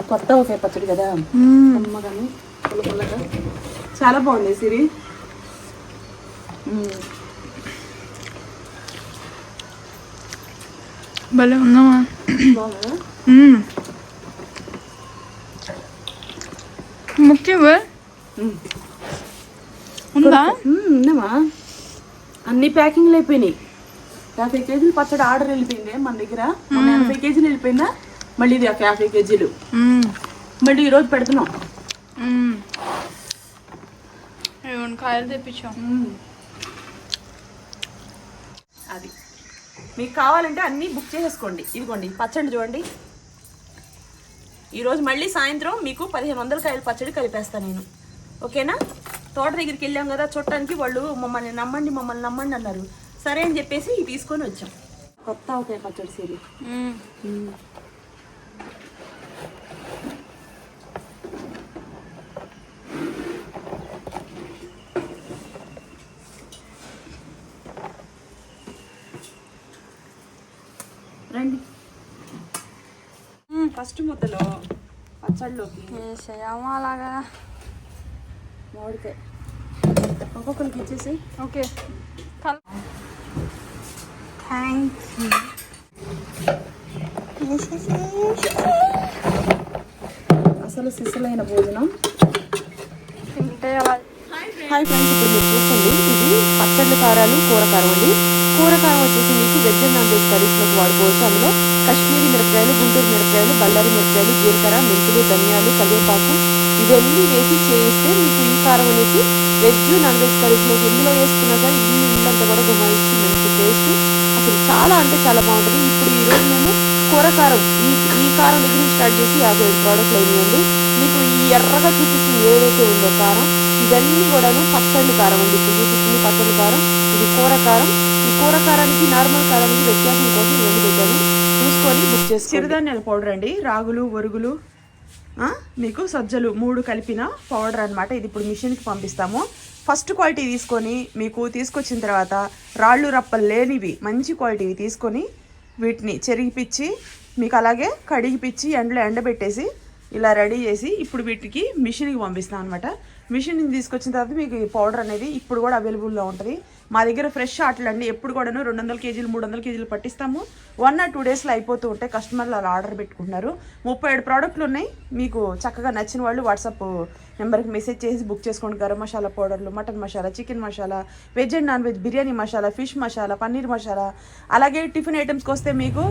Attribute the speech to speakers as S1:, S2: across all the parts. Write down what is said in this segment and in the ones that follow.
S1: కొత్త ఒకే పచ్చడి కదా, అమ్మగాని పుల్లగా చాలా బాగుంది సిరి.
S2: భలే ఉందమ్మా.
S1: బాగుందా?
S2: ముఖ్యంగా ఉందా?
S1: ఉందమ్మా. అన్ని ప్యాకింగ్లు అయిపోయినాయి. 50 కేజీలు పచ్చడి ఆర్డర్ వెళ్ళిపోయింది మన దగ్గర. 80 కేజీలు వెళ్ళిపోయిందా, మళ్ళీ ఇది 50 కేజీలు మళ్ళీ ఈరోజు పెడుతున్నాం.
S2: కాయలు తెప్పించాం.
S1: అది మీకు కావాలంటే అన్నీ బుక్ చేసేసుకోండి. ఇదిగోండి పచ్చడి చూడండి. ఈరోజు మళ్ళీ సాయంత్రం మీకు 1500 కాయల పచ్చడి కలిపేస్తాను నేను. ఓకేనా? తోట దగ్గరికి వెళ్ళాం కదా చూడటానికి, వాళ్ళు మమ్మల్ని నమ్మండి అన్నారు. సరే అని చెప్పేసి తీసుకొని వచ్చాం. కొత్త ఒకే పచ్చడి సిరి. రండి. ఫస్ట్ ముద్దలో పచ్చడిలోకి
S2: అలాగా
S1: మామిడికాయ ఒక్కొక్కరికి ఇచ్చేసి.
S2: Okay, thanks.
S1: అసలు సిసలైన భోజనం
S2: తింటే
S1: హాయ్ ఫ్రెండ్స్, ఇప్పుడు మీరు చూస్తుంది ఇది పచ్చళ్ళు కారాలు కూరకారం అండి. కూరకారం వచ్చేసి మీకు వెజ్ అండ్ నాన్ వెజ్ కర్రీస్లోకి వాడుకోవచ్చు. అందులో కాశ్మీరీ మిరపకాయలు, గుంటూరు మిరపకాయలు, బళ్ళారి మిరపకాయలు, జీలకర్ర, మెంతులు, ధనియాలు, కరివేపాకు ఇవన్నీ వేసి చేయిస్తే మీకు ఈ కారం అనేసి వెజ్ నాన్ వెజ్ కర్రీస్లోకి ఎందులో వేసుకున్నా సరే ఇల్లంతా కూడా గుమాయిచ్చి మంచి టేస్ట్, అసలు చాలా అంటే చాలా బాగుంటుంది. ఇప్పుడు ఈరోజు మేము కూరకారం ఈ కారం దగ్గర నుంచి స్టార్ట్ చేసి 57 ప్రోడక్ట్లు అయినాయండి. మీకు ఈ ఎర్రగా చూపిస్తుంది ఏదైతే ఉందో కారం, ఇవన్నీ కూడాను పచ్చళ్ళు కారం అండి. ఇప్పుడు చూపిస్తుంది పచ్చళ్ళు కారం, ఇది కూర కారం. ఈ కూర కారానికి నార్మల్ కారానికి వ్యత్యాసం కోసం ఇవన్నీ పెట్టాను, చూసుకొని బుక్ చేసి. చిరుధాన్యాల పౌడర్ అండి, రాగులు, ఒరుగులు, మీకు సజ్జలు 3 కలిపిన పౌడర్ అనమాట. ఇది ఇప్పుడు మిషన్కి పంపిస్తాము. ఫస్ట్ క్వాలిటీ తీసుకొని మీకు తీసుకొచ్చిన తర్వాత రాళ్ళు రప్పలు లేనివి మంచి క్వాలిటీవి తీసుకొని వీటిని చెరిగిపిచ్చి మీకు అలాగే కడిగిపిచ్చి ఎండలో ఎండబెట్టేసి ఇలా రెడీ చేసి ఇప్పుడు వీటికి మిషన్కి పంపిస్తాం అనమాట. మిషన్కి తీసుకొచ్చిన తర్వాత మీకు ఈ పౌడర్ అనేది ఇప్పుడు కూడా అవైలబుల్లో ఉంటుంది. మా దగ్గర ఫ్రెష్ ఆటలు అండి, ఎప్పుడు కూడాను 200 కేజీలు 300 కేజీలు పట్టిస్తాము. 1 or 2 డేస్లో అయిపోతూ ఉంటాయి. కస్టమర్లు అలా ఆర్డర్ పెట్టుకుంటున్నారు. 37 ప్రోడక్ట్లు ఉన్నాయి. మీకు చక్కగా నచ్చిన వాళ్ళు వాట్సాప్ నెంబర్కి మెసేజ్ చేసి బుక్ చేసుకోండి. గరం మసాలా పౌడర్లు, mutton masala, chicken masala, veg and non veg biryani masala, fish masala, paneer masala, అలాగే టిఫిన్ ఐటమ్స్కి వస్తే మీకు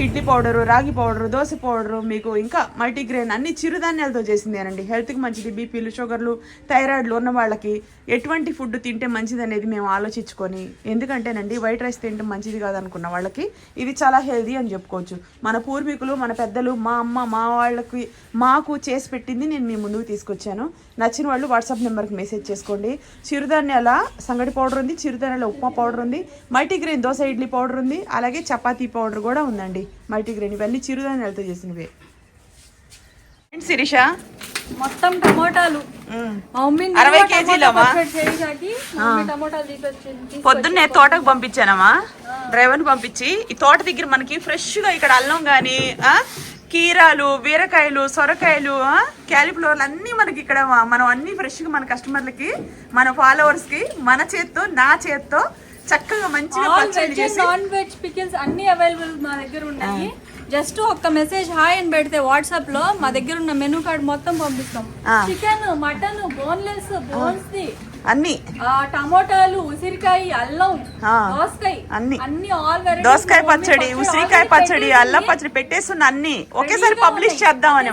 S1: ఇడ్లీ పౌడరు, రాగి పౌడరు, దోశ పౌడరు, మీకు ఇంకా మల్టీగ్రెయిన్ అన్ని చిరుధాన్యాలతో చేసిందేనండి. హెల్త్కి మంచిది. బీపీలు, షుగర్లు, థైరాయిడ్లు ఉన్న వాళ్ళకి ఎటువంటి ఫుడ్ తింటే మంచిది అనేది మేము ఆలోచించుకొని, ఎందుకంటేనండి వైట్ రైస్ తింటే మంచిది కాదనుకున్న వాళ్ళకి ఇది చాలా హెల్దీ అని చెప్పుకోవచ్చు. మన పూర్వీకులు, మన పెద్దలు, మా అమ్మ, మా వాళ్ళకి మాకు చేసి పెట్టింది నేను మీ ముందుకు తీసుకొచ్చాను. నచ్చిన వాళ్ళు వాట్సాప్ నెంబర్కి మెసేజ్ చేసుకోండి. చిరుధాన్యాల సంగటి పౌడర్ ఉంది, చిరుధాన్యాల ఉప్మా పౌడర్ ఉంది, మల్టీగ్రెయిన్ దోశ ఇడ్లీ పౌడర్ ఉంది, అలాగే చపాతీ పౌడర్ కూడా ఉందండి. మల్టీగ్రెయిన్ ఇవన్నీ చిరుధాన్యాలతో చేసినవే. శిరీష
S2: మొత్తం టమోటాలు
S1: 60 కేజీలమ్మా. పొద్దున్నే తోటకు పంపించానమ్మా, డ్రైవర్ని పంపించి. ఈ తోట దగ్గర మనకి ఫ్రెష్గా ఇక్కడ అల్లం కానీ కీరాలు, బీరకాయలు, సొరకాయలు, క్యాలీఫ్లవర్లు అన్నీ మనకి ఇక్కడ మనం అన్ని ఫ్రెష్గా మన కస్టమర్లకి, మన ఫాలోవర్స్కి మన చేత్తో నా చేత్తో చక్కగా మంచిగా పచ్చడి చేసి
S2: నాన్ వెజ్ పికిల్స్ అన్ని అవైలబుల్ మా దగ్గర ఉన్నాయి. జస్ట్ ఒక్క మెసేజ్ హాయ్ అని పెడితే వాట్సాప్ లో మా దగ్గర ఉన్న మెనూ కార్డ్ మొత్తం పంపిస్తాం. Chicken, mutton, boneless, bones the
S1: అన్ని,
S2: టమోటాలు, ఉసిరికాయ, అల్లం, దోసకాయ అన్ని ఆల్ వెరైటీస్,
S1: దోసకాయ పచ్చడి, ఉసిరికాయ పచ్చడి, అల్లం పచ్చడి పెట్టేస్తున్న అన్ని ఒకేసారి పబ్లిష్ చేద్దామని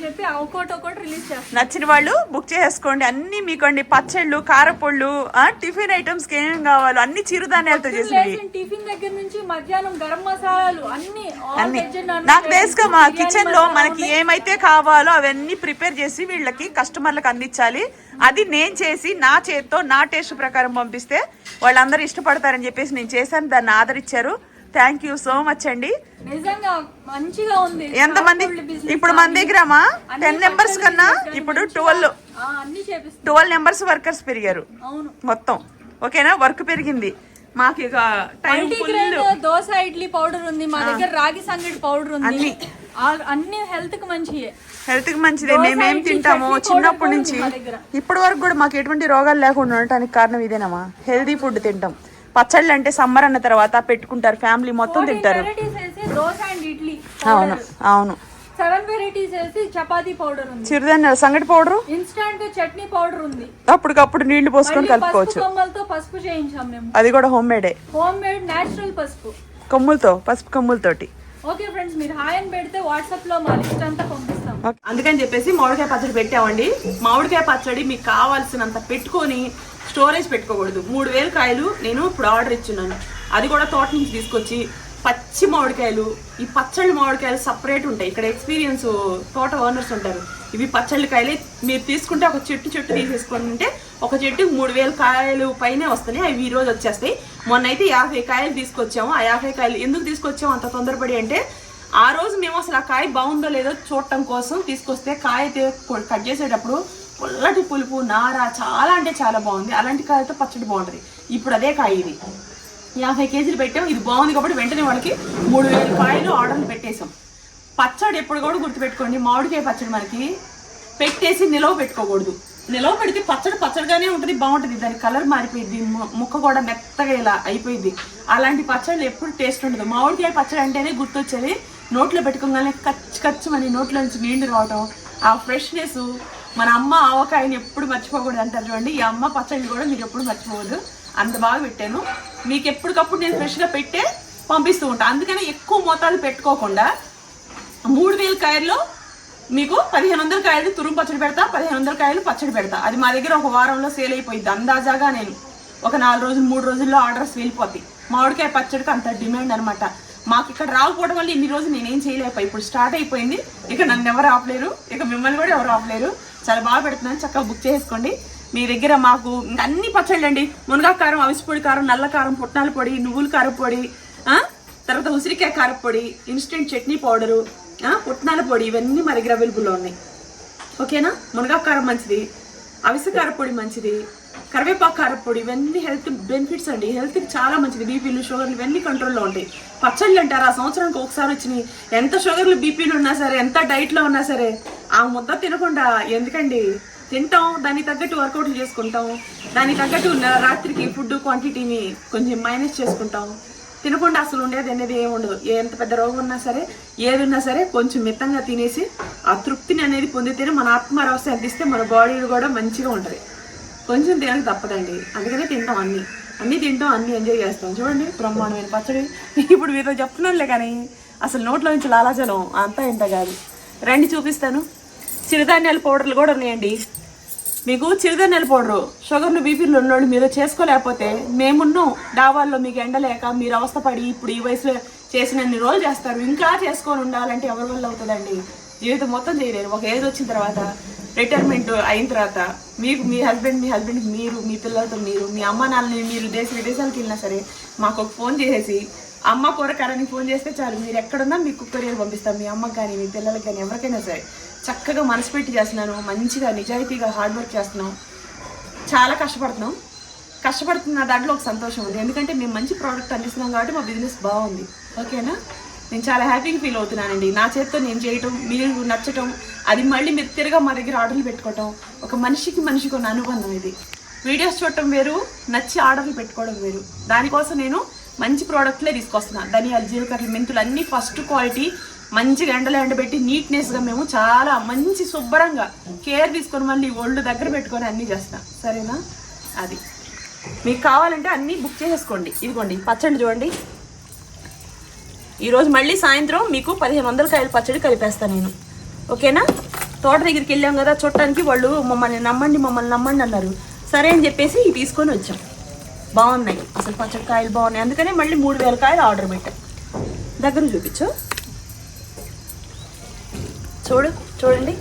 S2: చెప్పి ఒక్కొక్కటి రిలీజ్ చేస్తాం.
S1: నచ్చిన వాళ్ళు బుక్ చేసుకోండి. అన్ని మీకండి పచ్చళ్ళు, కారపొళ్ళు, టిఫిన్ ఐటమ్స్ కి ఏమేమి కావాలో అన్ని చిరుధాన్యాలతో చేసినవి.
S2: టిఫిన్ దగ్గర నుంచి మధ్యాహ్నం గరం మసాలాలు అన్ని
S1: నాకు తెలుసుగా మా కిచెన్ లో మనకి ఏమైతే కావాలో అవన్నీ ప్రిపేర్ చేసి వీళ్ళకి కస్టమర్లకు అందించాలి. అది నేను చేసి నా చేత్తో నా టేస్ట్ ప్రకారం పంపిస్తే వాళ్ళందరూ ఇష్టపడతారని చెప్పేసి నేను చేశాను. దాన్ని ఆదరించారు. థ్యాంక్ యూ సో మచ్ అండి.
S2: నిజంగా మంచిగా ఉంది.
S1: ఎంతమంది ఇప్పుడు మన దగ్గర 10 మెంబర్స్ కన్నా ఇప్పుడు 12 మెంబర్స్ వర్కర్స్ పెరిగారు మొత్తం. ఓకేనా, వర్క్ పెరిగింది మాకు. ఇక
S2: దోశ ఇడ్లీ పౌడర్ ఉంది మా దగ్గర, రాగి సంగటి పౌడర్ ఉంది. అన్ని హెల్త్ కి మంచిదే. మేమేం తింటామో చిన్నప్పటి నుంచి ఇప్పటి వరకు కూడా మాకు ఎటువంటి రోగాలు లేకుండా ఉండటానికి కారణం ఇదేనమ్మా, హెల్దీ ఫుడ్ తింటాం. పచ్చళ్ళు అంటే సమ్మర్ అన్న తర్వాత పెట్టుకుంటారు, ఫ్యామిలీ మొత్తం తింటారు. అవును అవును. 7 వెరైటీస్ వేసి చపాతీ పౌడర్ ఉంది,
S1: చిరుధాన్యాల సంగటి పౌడర్,
S2: ఇన్స్టంట్ చట్నీ పౌడర్ ఉంది.
S1: అప్పటికప్పుడు నీళ్లు పోసుకొని కలుపుకోవచ్చు.
S2: కొమ్మలతో పసుపు చేయించాం మేము,
S1: అది కూడా హోమ్ మేడ్
S2: నేచురల్ పసుపు
S1: పసుపు కొమ్ములతోటి.
S2: ఓకే ఫ్రెండ్స్, మీరు హాయ్ అని పెడితే వాట్సాప్ లో మా లిస్ట్ అంతా పంపిస్తాం.
S1: అందుకని చెప్పేసి మామిడికాయ పచ్చడి పెట్టామండి. మామిడికాయ పచ్చడి మీకు కావాల్సినంత పెట్టుకొని స్టోరేజ్ పెట్టుకోకూడదు. 3000 కాయలు నేను ఇప్పుడు ఆర్డర్ ఇచ్చున్నాను, అది కూడా తోట నుంచి తీసుకొచ్చి. పచ్చి మామిడికాయలు, ఈ పచ్చళ్ళు మామిడికాయలు సపరేట్ ఉంటాయి. ఇక్కడ ఎక్స్పీరియన్స్ తోట ఓనర్స్ ఉంటారు. ఇవి పచ్చళ్ళు కాయలే. మీరు తీసుకుంటే ఒక చెట్టు తీసేసుకొని ఉంటే ఒక చెట్టుకు 3000 కాయలు పైనే వస్తాయి. అవి ఈ రోజు వచ్చేస్తాయి. మొన్న అయితే 50 కాయలు తీసుకొచ్చాము. ఆ 50 కాయలు ఎందుకు తీసుకొచ్చాము అంత తొందరపడి అంటే, ఆ రోజు మేము అసలు ఆ కాయ బాగుందో లేదో చూడటం కోసం తీసుకొస్తే, కాయ కట్ చేసేటప్పుడు పుల్లటి పులుపు నార చాలా అంటే చాలా బాగుంది. అలాంటి కాయతో పచ్చడి బాగుంటుంది. ఇప్పుడు అదే కాయ ఇది 50 కేజీలు పెట్టాం. ఇది బాగుంది కాబట్టి వెంటనే వాళ్ళకి 3000 కాయలు ఆర్డర్లు పెట్టేశాం. పచ్చడి ఎప్పుడు కూడా గుర్తుపెట్టుకోండి, మామిడికాయ పచ్చడి మనకి పెట్టేసి నిలవ పెట్టుకోకూడదు. నిలవ పెడితే పచ్చడిగానే ఉంటుంది, బాగుంటుంది. దాని కలర్ మారిపోయింది, ముక్క కూడా మెత్తగా ఇలా అయిపోయింది. అలాంటి పచ్చళ్ళు ఎప్పుడు టేస్ట్ ఉండదు. మామిడికాయ పచ్చడి అంటేనే గుర్తొచ్చేది, నోట్లో పెట్టుకోగానే కచ్చు అని నోట్లో నుంచి నీళ్లు రావటం, ఆ ఫ్రెష్నెస్. మన అమ్మ ఆవకాయని ఎప్పుడు మర్చిపోకూడదు అంటారు చూడండి, ఈ అమ్మ పచ్చడిని కూడా మీరు ఎప్పుడు మర్చిపోవద్దు. అంత బాగా పెట్టాను. మీకు ఎప్పటికప్పుడు నేను ఫ్రెష్గా పెట్టే పంపిస్తూ ఉంటాను. అందుకని ఎక్కువ మోతాదు పెట్టుకోకుండా 3000 కాయల్లో మీకు 1500 కాయలు తురుము పచ్చడి పెడతా, 1500 కాయలు పచ్చడి పెడతా. అది మా దగ్గర ఒక వారంలో సేల్ అయిపోయింది. అందాజాగా నేను ఒక 4 రోజులు 3 రోజుల్లో ఆర్డర్స్ వెళ్ళిపోతాయి. మామిడికాయ పచ్చడికి అంత డిమాండ్ అనమాట. మాకు ఇక్కడ రాకపోవడం వల్ల ఇన్ని రోజులు నేనేం చేయలేకపోయి. ఇప్పుడు స్టార్ట్ అయిపోయింది, ఇక నన్ను ఎవరు ఆపలేరు, ఇక మిమ్మల్ని కూడా ఎవరు ఆపలేరు. చాలా బాగా పెడుతున్నాను, చక్కగా బుక్ చేసుకోండి. మీ దగ్గర మాకు అన్ని పచ్చళ్ళు అండి, మునగా కారం, అవిసిపొడి కారం, నల్ల కారం, పుట్నాల పొడి, నువ్వుల కారపొడి, తర్వాత ఉసిరికాయ కారపొడి, ఇన్స్టెంట్ చట్నీ పౌడరు, పుట్నాల పొడి, ఇవన్నీ మా దగ్గర అవైలబుల్లో ఉన్నాయి. ఓకేనా, మునగా కారం మంచిది, అవిసె కారపొడి మంచిది, కరివేపాకు కారపొడి, ఇవన్నీ హెల్త్ బెనిఫిట్స్ అండి. హెల్త్కి చాలా మంచిది. బీపీలు, షుగర్లు ఇవన్నీ కంట్రోల్లో ఉంటాయి. పచ్చళ్ళు అంటారు ఆ సంవత్సరానికి ఒకసారి వచ్చినాయి. ఎంత షుగర్లు, బీపీలు ఉన్నా సరే, ఎంత డైట్లో ఉన్నా సరే, ఆ ముద్ద తినకుండా ఎందుకండి, తింటాం. దానికి తగ్గట్టు వర్కౌట్లు చేసుకుంటాం, దానికి తగ్గట్టు రాత్రికి ఫుడ్ క్వాంటిటీని కొంచెం మైనస్ చేసుకుంటాం. తినకుండా అసలు ఉండేది అనేది ఏమి ఉండదు. ఎంత పెద్ద రోగం ఉన్నా సరే, ఏది ఉన్నా సరే కొంచెం మితంగా తినేసి ఆ తృప్తిని అనేది పొందితేనే మన ఆత్మరవస్థ అందిస్తే మన బాడీ కూడా మంచిగా ఉంటుంది. కొంచెం తినక తప్పదండి, అందుకనే తింటాం. అన్నీ తింటాం, అన్నీ ఎంజాయ్ చేస్తాం. చూడండి బ్రహ్మాండమైన పచ్చడి. ఇప్పుడు మీతో చెప్తున్నానులే కానీ అసలు నోట్లో నుంచి లాలాజలం అంతా ఇంత కాదు. రండి చూపిస్తాను. చిరుధాన్యాల పౌడర్లు కూడా ఉన్నాయండి మీకు. చిరుధాన్యాల పౌడరు షుగర్లు, బీపీలు ఉన్నోళ్ళు మీరు చేసుకోలేకపోతే మేమున్నాం. డాబాల్లో మీకు ఎండలేక మీరు అవస్థపడి ఇప్పుడు ఈ వయసులో చేసినన్ని రోజులు చేస్తారు. ఇంకా చేసుకొని ఉండాలంటే ఎవరి వల్ల అవుతుందండి? జీవితం మొత్తం చేయలేరు. ఒక ఏజ్ వచ్చిన తర్వాత, రిటైర్మెంట్ అయిన తర్వాత మీకు మీ హస్బెండ్కి మీరు, మీ పిల్లలతో మీరు, మీ అమ్మ నాన్నని మీరు విదేశాలకు వెళ్ళినా సరే మాకు ఒక ఫోన్ చేసేసి అమ్మ కూరకారానికి ఫోన్ చేస్తే చాలు, మీరు ఎక్కడున్నా మీకు కొరియర్ పంపిస్తాం. మీ అమ్మకి కానీ, మీ పిల్లలకి కానీ, ఎవరికైనా సరే. చక్కగా మనసు పెట్టి చేస్తున్నాను, మంచిగా నిజాయితీగా హార్డ్ వర్క్ చేస్తున్నాం. చాలా కష్టపడుతున్న దాంట్లో ఒక సంతోషం ఉంది. ఎందుకంటే మేము మంచి ప్రోడక్ట్ అందిస్తున్నాం కాబట్టి మా బిజినెస్ బాగుంది. ఓకేనా, నేను చాలా హ్యాపీగా ఫీల్ అవుతున్నానండి. నా చేతితో నేను చేయటం, మీరు నచ్చటం, అది మళ్ళీ మీరు తిరగా మా దగ్గర ఆర్డర్లు పెట్టుకోవటం, ఒక మనిషికి ఉన్న అనుబంధం ఇది. వీడియోస్ చూడటం వేరు, నచ్చి ఆర్డర్లు పెట్టుకోవడం వేరు. దానికోసం నేను మంచి ప్రోడక్ట్లే తీసుకొస్తున్నాను. ధనియాలు, జీలకర్రలు, మెంతులు అన్నీ ఫస్ట్ క్వాలిటీ, మంచిగా ఎండబెట్టి నీట్నెస్గా మేము చాలా మంచి శుభ్రంగా కేర్ తీసుకొని మళ్ళీ ఒళ్ళు దగ్గర పెట్టుకొని అన్నీ చేస్తాం. సరేనా, అది మీకు కావాలంటే అన్నీ బుక్ చేసేసుకోండి. ఇదిగోండి పచ్చడి చూడండి. ఈరోజు మళ్ళీ సాయంత్రం మీకు 1500 కాయల పచ్చడి కలిపేస్తాను నేను. ఓకేనా, తోట దగ్గరికి వెళ్ళాం కదా చూడటానికి, వాళ్ళు మమ్మల్ని నమ్మండి అన్నారు. సరే అని చెప్పేసి ఇవి తీసుకొని వచ్చాం. బాగున్నాయి అసలు పచ్చడి కాయలు బాగున్నాయి. అందుకనే మళ్ళీ 3000 కాయలు ఆర్డర్ పెట్టాం. దగ్గర చూపించు, చూడండి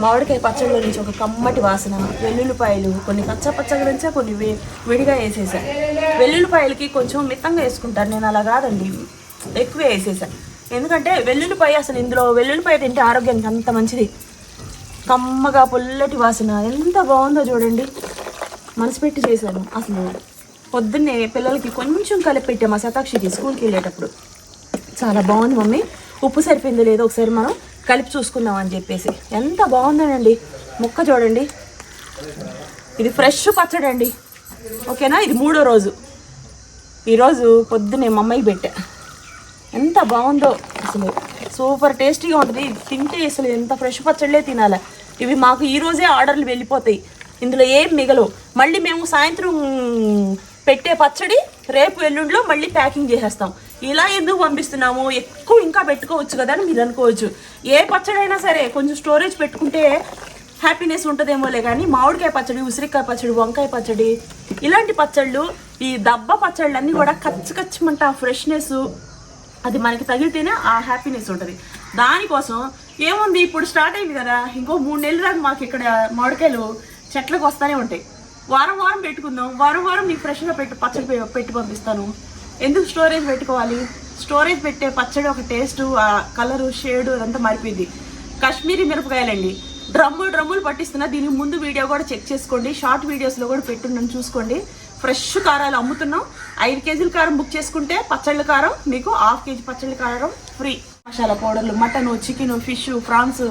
S1: మామిడికాయ పచ్చడిలో నుంచి ఒక కమ్మటి వాసన. వెల్లుల్లిపాయలు కొన్ని పచ్చగా నుంచా, కొన్ని విడిగా వేసేసాను. వెల్లుల్లిపాయలకి కొంచెం మితంగా వేసుకుంటారు, నేను అలా కాదండి.
S3: ఎక్కువే వేసేసా, ఎందుకంటే వెల్లుల్లిపాయ అసలు ఇందులో వెల్లుల్లిపాయ తింటే ఆరోగ్యానికి అంత మంచిది. కమ్మగా పుల్లటి వాసన ఎంత బాగుందో చూడండి. మనసు పెట్టి చేశాను. అసలు పొద్దున్నే పిల్లలకి కొంచెం కలిపి పెట్టాము మా శతాక్షికి స్కూల్కి వెళ్ళేటప్పుడు. చాలా బాగుంది మమ్మీ, ఉప్పు సరిపోయిందో లేదో ఒకసారి మనం కలిపి చూసుకుందాం అని చెప్పేసి. ఎంత బాగుందనండి. ముక్క చూడండి, ఇది ఫ్రెష్ పచ్చడి అండి. ఓకేనా, ఇది 3వ రోజు. ఈరోజు పొద్దున్నే మా అమ్మాయికి పెట్టా. ఎంత బాగుందో అసలు, సూపర్ టేస్టీగా ఉంటుంది. తింటే అసలు ఎంత ఫ్రెష్ పచ్చళ్ళే తినాలి. ఇవి మాకు ఈరోజే ఆర్డర్లు వెళ్ళిపోతాయి, ఇందులో ఏం మిగలవు. మళ్ళీ మేము సాయంత్రం పెట్టే పచ్చడి రేపు ఎల్లుండిలో మళ్ళీ ప్యాకింగ్ చేసేస్తాం. ఇలా ఎందుకు పంపిస్తున్నాము, ఎక్కువ ఇంకా పెట్టుకోవచ్చు కదా అని మీరు అనుకోవచ్చు. ఏ పచ్చడి అయినా సరే కొంచెం స్టోరేజ్ పెట్టుకుంటే హ్యాపీనెస్ ఉంటుందేమోలే, కానీ మామిడికాయ పచ్చడి, ఉసిరికాయ పచ్చడి, వంకాయ పచ్చడి, ఇలాంటి పచ్చళ్ళు, ఈ దబ్బ పచ్చళ్ళు అన్నీ కూడా కచ్చమంట ఆ ఫ్రెష్నెస్ అది మనకి తగిలితేనే ఆ హ్యాపీనెస్ ఉంటుంది. దానికోసం ఏముంది, ఇప్పుడు స్టార్ట్ అయింది కదా, ఇంకో 3 నెలల దాకా మాకు ఇక్కడ మామిడికాయలు చెట్లకు వస్తూనే ఉంటాయి. వారం వారం పెట్టుకుందాం, వారం వారం నీకు ఫ్రెష్గా పచ్చడి పెట్టి పంపిస్తాను. ఎందుకు స్టోరేజ్ పెట్టుకోవాలి? స్టోరేజ్ పెట్టే పచ్చడి ఒక టేస్ట్, ఆ కలరు, షేడు అదంతా మారిపోయింది. కాశ్మీరీ మిరపకాయలండి, డ్రమ్ములు పట్టిస్తున్నా. దీనికి ముందు వీడియో కూడా చెక్ చేసుకోండి, షార్ట్ వీడియోస్లో కూడా పెట్టున్నాను చూసుకోండి. ఫ్రెష్ కారాలు అమ్ముతున్నాం. 5 కేజీల కారం బుక్ చేసుకుంటే పచ్చళ్ళ కారం మీకు 1/2 కేజీ పచ్చళ్ళ కారం ఫ్రీ. మసాలా పౌడర్లు, మటన్, చికెన్, ఫిష్, ప్రాన్స్,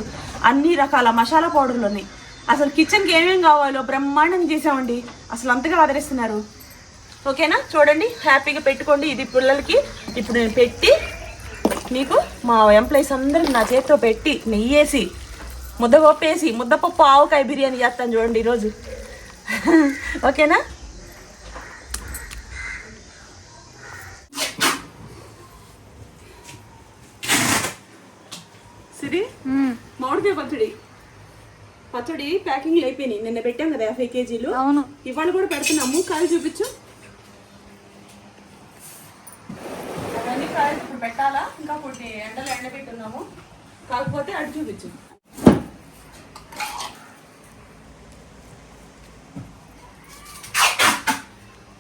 S3: అన్ని రకాల మసాలా పౌడర్లు ఉన్నాయి. అసలు కిచెన్కి ఏమేమి కావాలో బ్రహ్మాండం చేసామండి. అసలు అంతగా ఆదరిస్తున్నారు. ఓకేనా, చూడండి, హ్యాపీగా పెట్టుకోండి. ఇది పిల్లలకి ఇప్పుడు నేను పెట్టి మీకు మా ఎంప్లాయీస్ అందరికి నా చేతితో పెట్టి నెయ్యేసి ముద్దపప్పేసి ముద్దపప్పు ఆవకాయ బిర్యానీ చేస్తాను చూడండి ఈరోజు. ఓకేనా, సిరి మామిడికాయ పచ్చడి ప్యాకింగ్లు అయిపోయినాయి. నిన్న పెట్టాం కదా 50 కేజీలు.
S2: అవును,
S3: ఇవాళ కూడా పెడుతున్నాము. కాయలు చూపించు. అవన్నీ కాయలు ఇప్పుడు పెట్టాలా, ఇంకా కొన్ని ఎండలు ఎండబెట్టున్నాము. కాకపోతే అటు చూపించు.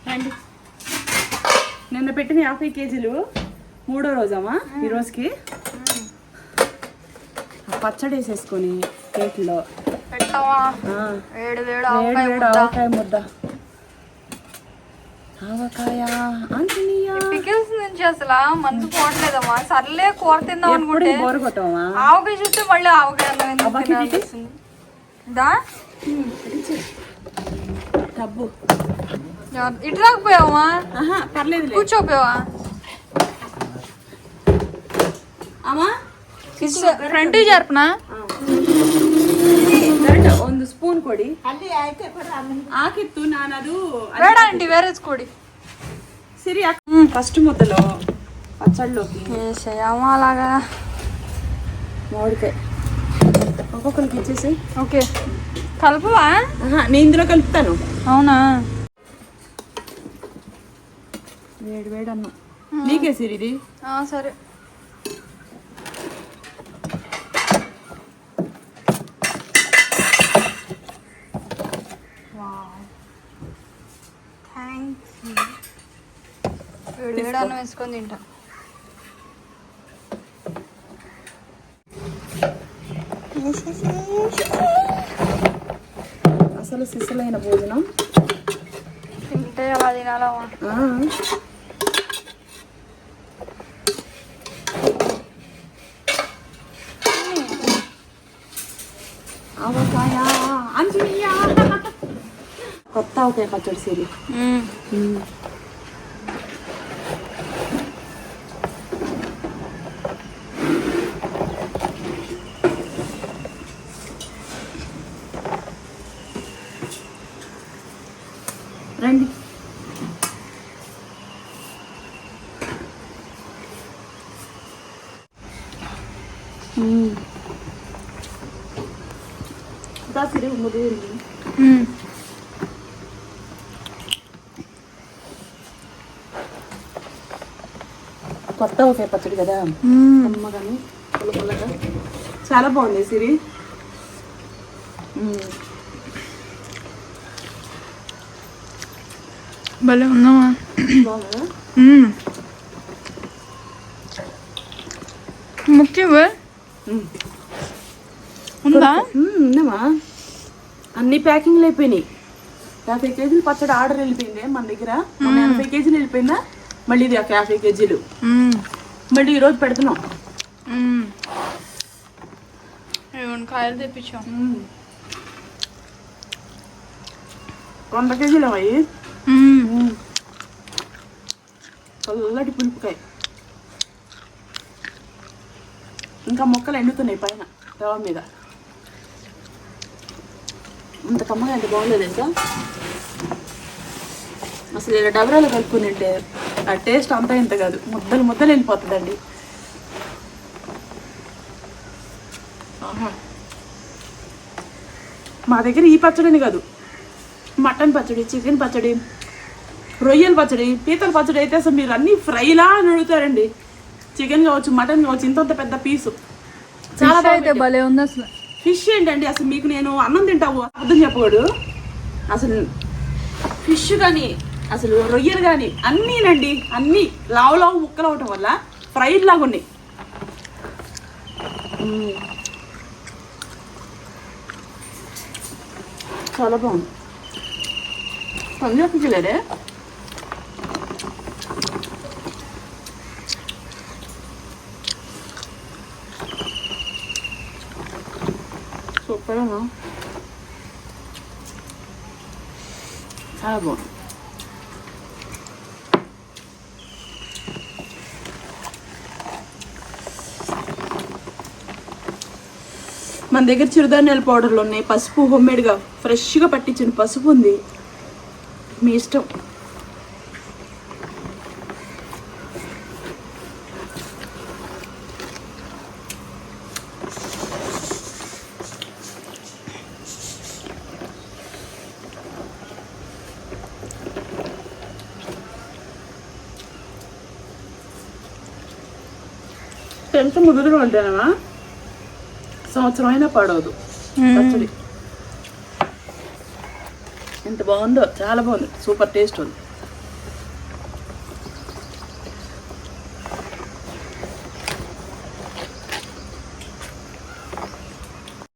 S3: రండి, నిన్న పెట్టిన 50 కేజీలు 3వ రోజమ్మా. ఈ రోజుకి పచ్చడి వేసేసుకొని ప్లేట్లో ఆవకాయ ముద్ద, ఆవకాయ
S2: పికిల్స్ నుంచి అసలు మందు పోవట్లేదమ్మా. సర్లే కూర తిందాం అనుకుంటే
S3: బోరు కొట్టావా?
S2: ఆవకాయ చూస్తే మళ్ళీ ఆవకాయ
S3: డబ్బు
S2: ఇటు రాకపోయావా?
S3: పర్లేదు,
S2: కూర్చోపోయావా?
S3: అమ్మా
S2: ఫ్రంట్ జరుపునా?
S3: 1 ಸ್ಪೂನ್ ಕೊಡಿ. ಹಾಕಿತ್ತು ನಾನು ಅದು
S2: ಬೇಡ ಆಂಟಿ, ಬೇರೆ ಕೊಡಿ.
S3: సరే, ఫస్ట్ ముద్దలో పచ్చళ్ళలోకి
S2: అలాగా
S3: మామిడికాయ ఒక్కొక్కరికి ఇచ్చేసి.
S2: ఓకే, కలుపువా?
S3: నేను ఇందులో కలుపుతాను.
S2: అవునా,
S3: వేడి అన్నం నీకే సిరి ఇది.
S2: సరే. వేడాను వేసుకొని తింటా.
S3: అసలు సిసలైన భోజనం
S2: తింటే అలా తినాలమ్మా.
S3: ఆవకాయ కొత్త ఆవకాయ పచ్చడి సిరి. రండి, సిరి ముద్దు. కొత్త ఒకే పచ్చడి కదా, అమ్మగాని పుల్లగా చాలా బాగుంది సిరి.
S2: భలే ఉందమ్మా.
S3: బాగుందా?
S2: నువ్వు ఉందా
S3: ఉందమ్మా, అన్ని ప్యాకింగ్లు అయిపోయినాయి. 50 కేజీలు పచ్చడి ఆర్డర్ వెళ్ళిపోయింది మన దగ్గర. మొన్న 80 కేజీలు వెళ్ళిపోయిందా, మళ్ళీ ఇది 50 కేజీలు మళ్ళీ ఈరోజు పెడుతున్నాం.
S2: కాయలు తెప్పించాం.
S3: 100 కేజీలు అవి, చల్లటి పులుపుకాయ. ఇంకా మొక్కలు ఎండుతున్నాయి పైన రవ మీద. అంత కమ్మగా ఎంత బాగుండదు ఇంకా. అసలు ఇలా డబరాలు కలుపుకుని ఉంటే ఆ టేస్ట్ అంతా ఇంత కాదు, ముద్దలు ముద్దలు వెళ్ళిపోతుందండి. మా దగ్గర ఈ పచ్చడిని కాదు, మటన్ పచ్చడి, చికెన్ పచ్చడి, రొయ్యల పచ్చడి, పీతల పచ్చడి అయితే అసలు మీరు అన్నీ ఫ్రైలా అని అడుగుతారండి. చికెన్ కావచ్చు, మటన్ కావచ్చు, ఇంత పెద్ద పీసు
S2: చాలా అయితే భలే ఉంది అసలు.
S3: ఫిష్ ఏంటండి అసలు, మీకు నేను అన్నం తింటావు అర్థం చెప్పకూడదు. అసలు ఫిష్ కానీ అసలు రొయ్యలు కానీ అన్నీనండి, అన్నీ లావు లావు ముక్కలు అవటం వల్ల ఫ్రైడ్ లాగా ఉన్నాయి. చాలా బాగుంది. పంజాబ్ లేదే సూపర్ అన్నా, చాలా బాగుంది. మన దగ్గర చిరుధాన్యాల పౌడర్లు ఉన్నాయి, పసుపు హోమ్మేడ్గా ఫ్రెష్గా పట్టించిన పసుపు ఉంది, మీ ఇష్టం. ఎంత ముదురుగా ఉంటానమ్మా, సంవత్సరం అయినా పాడవదు పచ్చడి. ఎంత బాగుందో, చాలా బాగుంది, సూపర్ టేస్ట్ ఉంది.